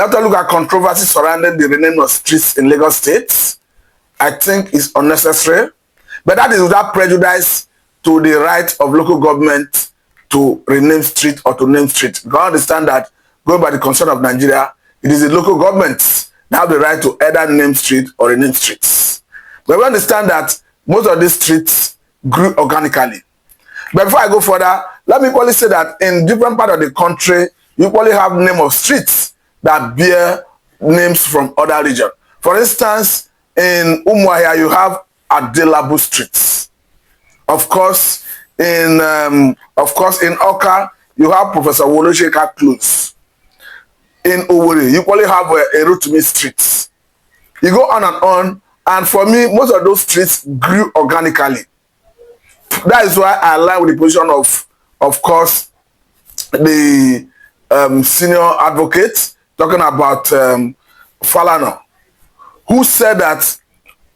Let us look at controversy surrounding the renaming of streets in Lagos State. I think it's unnecessary, but that is without prejudice to the right of local government to rename street or to name street. You can understand that going by the concern of Nigeria, it is the local governments that have the right to either name street or rename streets. But we understand that most of these streets grew organically. But before I go further, let me probably say that in different parts of the country, you probably have name of streets that bear names from other regions. For instance, in Umuahia, you have Adelabu streets. Of course, in Awka, you have Professor Wole close. In Owerri, you probably have Rotimi streets. You go on and on, and for me, most of those streets grew organically. That is why I align with the position of course, the senior advocate talking about Falana, who said that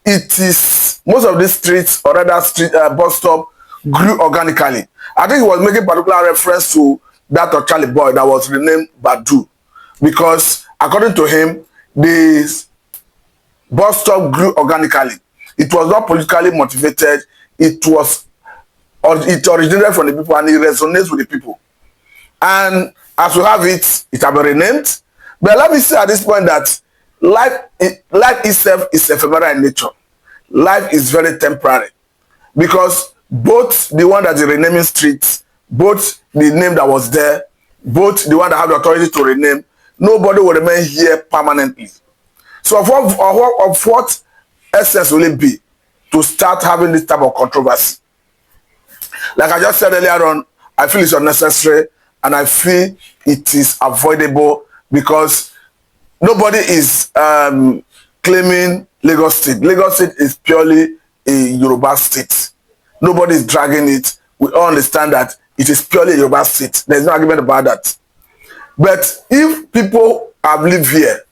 it is most of these streets or rather street bus stop grew organically. I think he was making particular reference to that of Charlie Boy that was renamed Badu, because according to him, the bus stop grew organically. It was not politically motivated. It originated from the people and it resonates with the people. And as we have it, it has been renamed. But let me say at this point that life itself is ephemeral in nature. Life is very temporary, because both the one that is renaming streets, both the name that was there, both the one that have the authority to rename, nobody will remain here permanently. So of what essence will it be to start having this type of controversy? Like I just said earlier on, I feel it's unnecessary and I feel it is avoidable, because nobody is claiming Lagos State. Lagos State is purely a Yoruba state. Nobody is dragging it. We all understand that it is purely a Yoruba state. There's no argument about that. But if people have lived here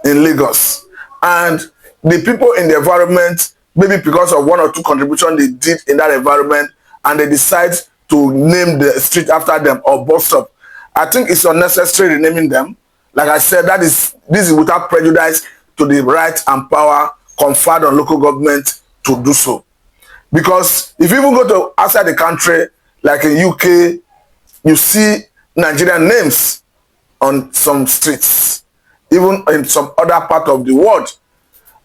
in Lagos and the people in the environment, maybe because of one or two contributions they did in that environment, and they decide to name the street after them or bus stop, I think it's unnecessary renaming them. Like I said, this is without prejudice to the right and power conferred on local government to do so. Because if you even go to outside the country, like in UK, you see Nigerian names on some streets, even in some other part of the world.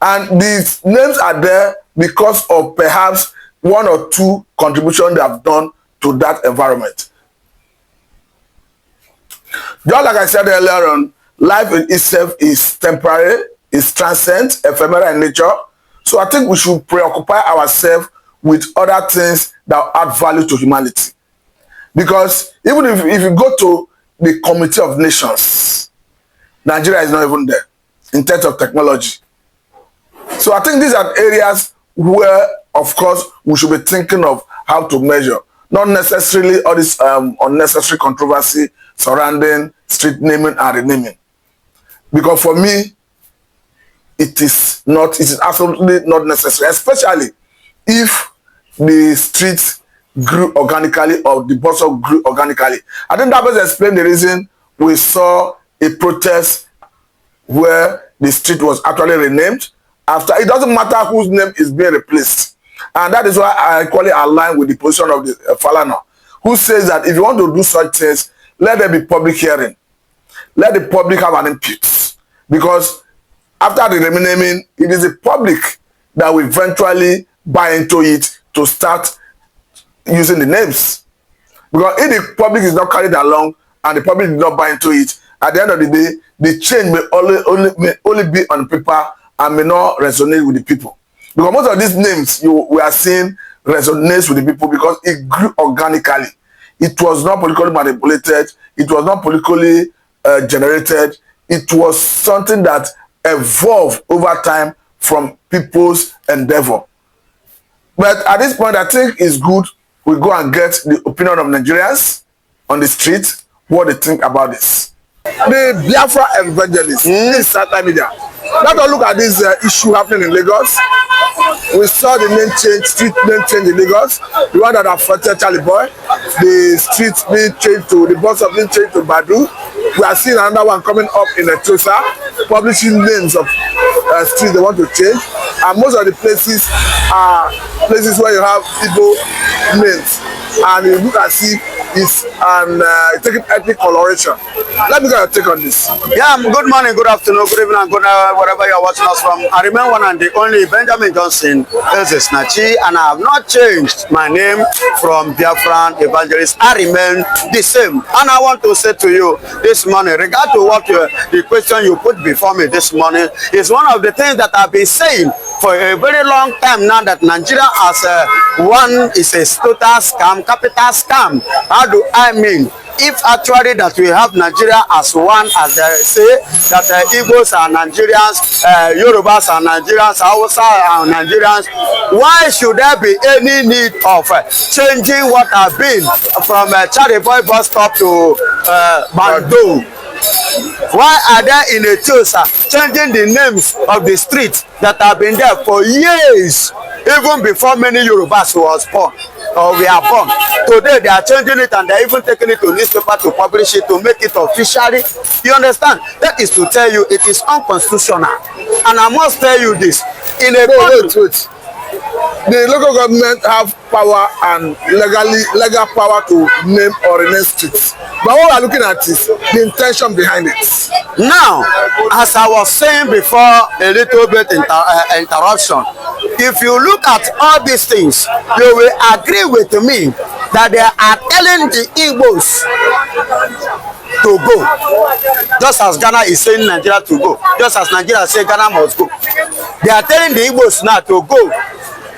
And these names are there because of perhaps one or two contributions they have done to that environment. Just like I said earlier on, life in itself is temporary, is transient, ephemeral in nature. So I think we should preoccupy ourselves with other things that add value to humanity. Because even if you go to the Committee of Nations, Nigeria is not even there in terms of technology. So I think these are areas where, of course, we should be thinking of how to measure. Not necessarily all this unnecessary controversy surrounding street naming and renaming. Because for me, it is absolutely not necessary, especially if the streets grew organically or the bus stop grew organically. I think that was explain the reason we saw a protest where the street was actually renamed. After, it doesn't matter whose name is being replaced. And that is why I equally align with the position of the Falana, who says that if you want to do such things, let there be public hearing. Let the public have an input. Because after the renaming, it is the public that will eventually buy into it to start using the names. Because if the public is not carried along and the public did not buy into it, at the end of the day, the change may only be on paper and may not resonate with the people. Because most of these names we are seeing resonates with the people because it grew organically. It was not politically manipulated. It was not politically generated. It was something that evolved over time from people's endeavor. But at this point, I think it's good we go and get the opinion of Nigerians on the street, what they think about this. The Biafra evangelists in Southern media. Let us look at this issue happening in Lagos. We saw the name change, street name change in Lagos. The one that affected Charlie Boy. The streets being changed to, the bus stop being changed to Badu. We are seeing another one coming up in Etosa, publishing names of streets they want to change. And most of the places are places where you have Igbo names. And you look and see it's taking ethnic coloration. Let me get your take on this. Yeah, good morning, good afternoon, good evening, good night, wherever you're watching us from. I remain one and the only Benjamin Johnson Snachi, and I have not changed my name from Biafran Evangelist. I remain the same. And I want to say to you this morning, regard to what the question you put before me this morning, is one of the things that I've been saying for a very long time now, that Nigeria as one is a total scam, capital scam. How do I mean? If actually that we have Nigeria as one, as they say, that Igbos are Nigerians, Yorubas are Nigerians, Hausa are Nigerians, why should there be any need of changing what have been from Charlie Boy bus stop to Bando? Why are they in a Etosa changing the names of the streets that have been there for years, even before many Yorubas was born or we are born? Today they are changing it, and they're even taking it to newspaper to publish it, to make it officially. You understand? That is to tell you it is unconstitutional. And I must tell you this. In a wait. The local government have power and legal power to name or rename streets. But what we are looking at is the intention behind it. Now, as I was saying before, a little bit interruption, if you look at all these things, you will agree with me that they are telling the Igbos to go. Just as Ghana is saying Nigeria to go. Just as Nigeria say Ghana must go. They are telling the Igbos now to go.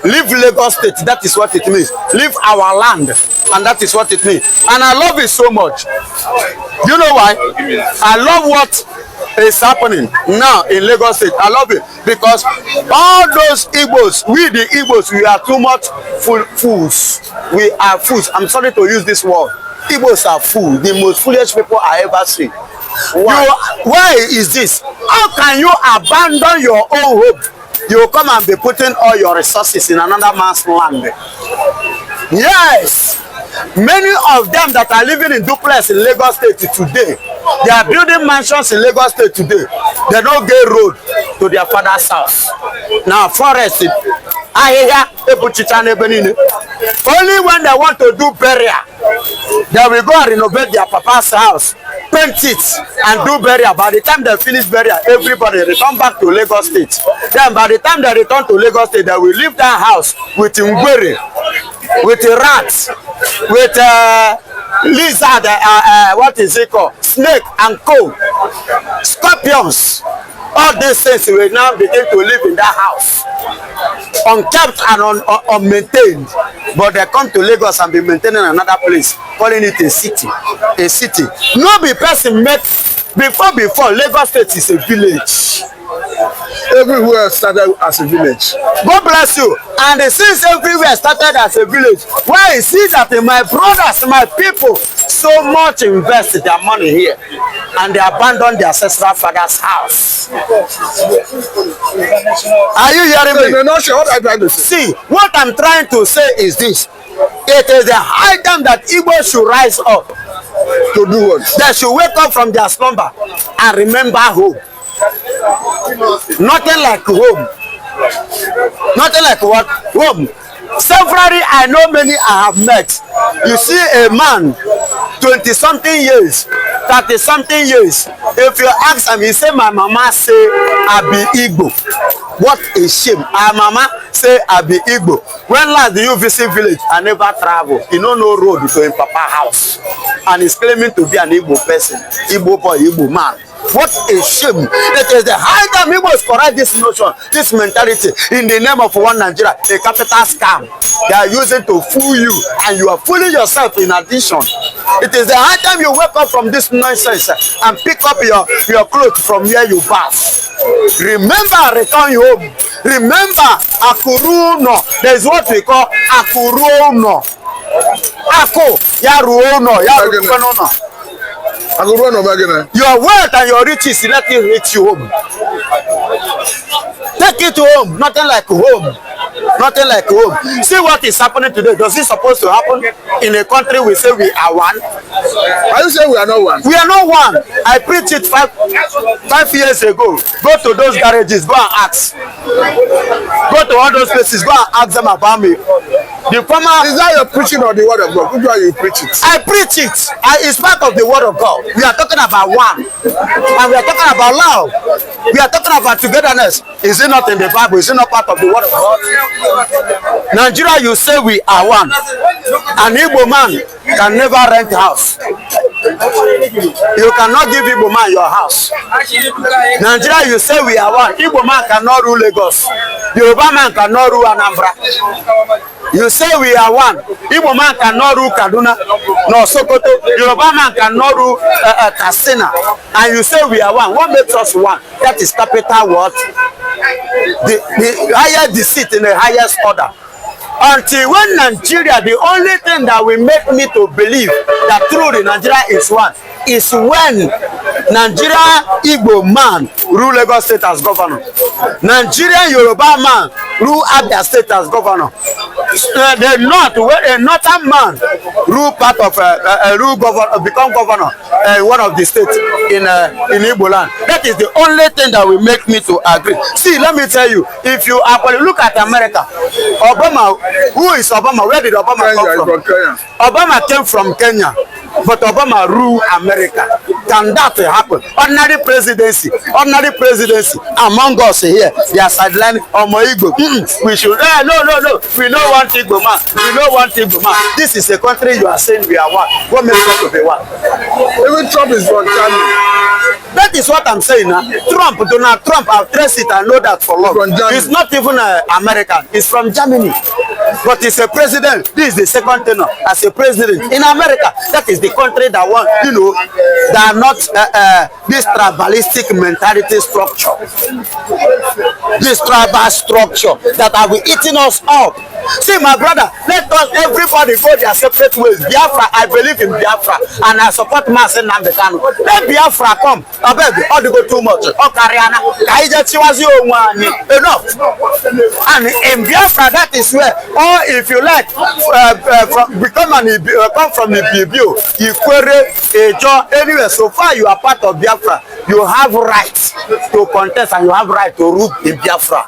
Leave Lagos State, that is what it means. Leave our land, and that is what it means. And I love it so much. You know why? I love what is happening now in Lagos State. I love it because all those Igbos, we the Igbos, we are too much fools. We are fools. I'm sorry to use this word. Igbos are fools, the most foolish people I ever seen. Why is this? How can you abandon your own hope? You come and be putting all your resources in another man's land. Yes, many of them that are living in duplex in Lagos State today, they are building mansions in Lagos State today. They don't get road to their father's house. Now forest, only when they want to do burial, they will go and renovate their papa's house, paint it, and do burial. By the time they finish burial, everybody return back to Lagos State. Then by the time they return to Lagos State, they will leave that house with ngwere, with rats, with lizard, what is it called? Snake and co, scorpions. All these things will now begin to live in that house, unkept and unmaintained. But they come to Lagos and be maintaining another place, calling it a city. A city. No be person make before Lagos State is a village. Everywhere started as a village. God bless you. And since everywhere started as a village, why is it that my brothers, my people, so much invest their money here and they abandon their ancestral father's house? Are you hearing me? No, not sure what I'm trying to say. See, what I'm trying to say is this. It is the high time that Igbo should rise up. To do what? They should wake up from their slumber and remember home. Nothing like home. Nothing like what? Home. Severally, I know many I have met. You see a man, 20-something years, 30-something years. If you ask him, he say, my mama say, I be Igbo. What a shame. Our mama say, I be Igbo. When last do you visit village? I never travel. He don't know road to him papa house. And he's claiming to be an Igbo person. Igbo boy, Igbo man. What a shame. It is the high time Igbos correct this notion, this mentality in the name of one Nigeria, a capital scam. They are using to fool you, and you are fooling yourself in addition. It is the high time you wake up from this nonsense and pick up your clothes from where you pass. Remember, return home. Remember, Akuruno. There is what we call Akuruno. Ako, Yaruono, Yaruono. Your wealth and your riches, let it reach you home. Take it home, nothing like home. Nothing like home. See what is happening today. Does it supposed to happen in a country we say we are one? Are you saying we are not one? We are not one. I preached it five years ago. Go to those garages, go and ask. Go to all those places, go and ask them about me. The former, is that your preaching or the word of God? Which one you preach it? I preach it. It's part of the word of God. We are talking about one. And we are talking about love. We are talking about togetherness. Is it not in the Bible? Is it not part of the word of God? Nigeria, you say we are one. An Igbo man can never rent a house. You cannot give Igbo man your house. Nigeria, you say we are one. Igbo man cannot rule Lagos. Yoruba man cannot rule Anambra. You say we are one. Igbo man cannot rule Kaduna. No, Sokoto. Yoruba man cannot rule Katsina. And you say we are one. What makes us one? That is capital what? The higher the seat in the highest order. Until when Nigeria, the only thing that will make me to believe that truly Nigeria is one is when Nigeria Igbo man rule Lagos State as governor. Nigerian Yoruba man rule Abia State as governor. The North, where a northern man rule part of rule governor, become governor one of the states in Igbo land. That is the only thing that will make me to agree. See, let me tell you, if you actually look at America, Obama, who is Obama? Where did Obama come from? Obama came from Kenya, but Obama ruled America. Can that happen? Ordinary presidency among us here, they are sideline Omo Igbo. We should no. We don't want Igbo man. We don't want Igbo man. This is a country you are saying we are one. What makes us to be one? Even Trump is from Germany. That is what I'm saying now. Donald Trump, I've traced it, I know that for long. He's not even American. He's from Germany. But he's a president. This is the second tenure as a president in America. That is the country that want, that are not this tribalistic mentality structure. This tribal structure that have been eating us up. See, my brother, let us everybody go their separate ways. Biafra, I believe in Biafra, and I support Masen Nambekano. Let Biafra come. I beg you, all to go too much. Enough. And in Biafra, that is where, or if you like, come from the Ibibio, Ikwere, Ejo, anywhere. So far, you are part of Biafra. You have rights to contest and you have right to rule in Biafra.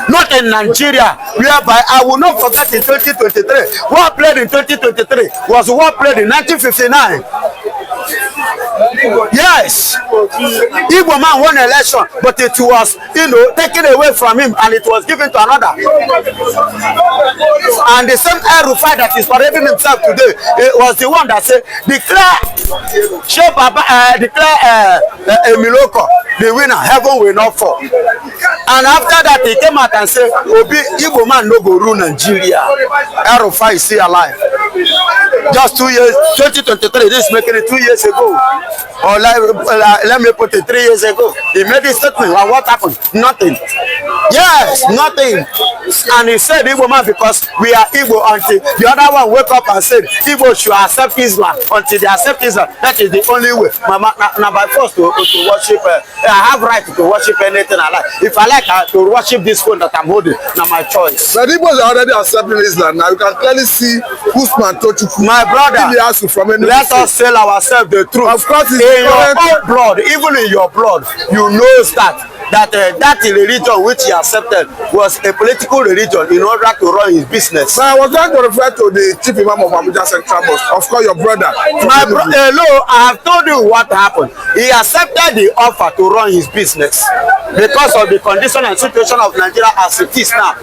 Not in Nigeria, whereby I will not forget in 2023. What played in 2023 was what played in 1959. Yes, Igbo man won election, but it was, taken away from him and it was given to another. And the same Rufai that is parading himself today, it was the one that said, declare Emiloko the winner, heaven will not fall. And after that, he came out and said, Obi, Igbo man no go rule Nigeria. Rufai is still alive. Just 2 years, 2023, this is making it 2 years ago. Or let me put it 3 years ago. He made a statement. Well, what happened? Nothing. Yes, nothing. And he said Igbo man because we are Igbo until the other one wake up and said Igbo should accept Islam until they accept Islam. That is the only way. Now by force to worship, I have right to worship anything I like. If I like to worship this phone that I'm holding, now my choice. But Igbos are already accepting Islam. Now you can clearly see Usman Tochukwu. My brother, let us tell ourselves the truth. Of course, in your own blood, even in your blood, you know that religion which he accepted was a political religion in order to run his business. Now, I was going to refer to the chief imam of Abuja Central Mosque. Of course, your brother. Hello, I have told you what happened. He accepted the offer to run his business because of the condition and situation of Nigeria as it is now.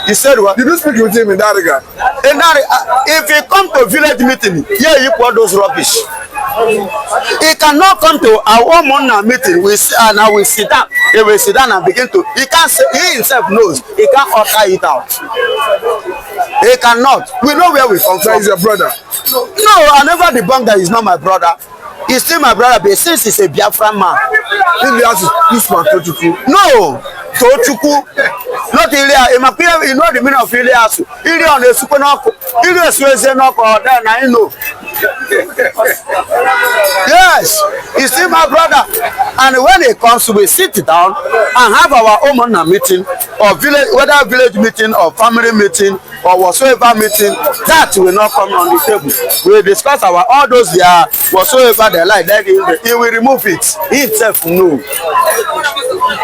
He said what? Did you speak with him in that regard? If he come to village meeting, yeah, you put those rubbish. He cannot come to our own meeting. And I will sit down. He will sit down and begin to. He can't say. He himself knows. He can't utter it out. He cannot. We know where we come from. He's your brother. No, I never debunked that he's not my brother. He's still my brother, but since he's a Biafran man. Usman Tochukwu. No, Tochukwu. Not Ilya. You know the meaning of Ilyasu. Ilya on the Sukonoko. Ilya Suezenoko. Then I know. Yes, he's still my brother. And when it comes, we sit down and have our own meeting, or village, whether village meeting or family meeting or whatsoever meeting, that will not come on the table. We discuss our all those there whatsoever they like, then he will remove it. He himself knows.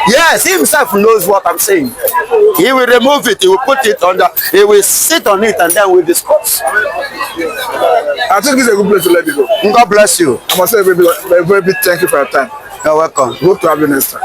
Yes, he himself knows what I'm saying. He will remove it, he will put it on the, he will sit on it, and then we'll discuss. I think it's a good place to let you go. God bless you. I must say a very big thank you for your time. You're welcome. Hope to have you next time.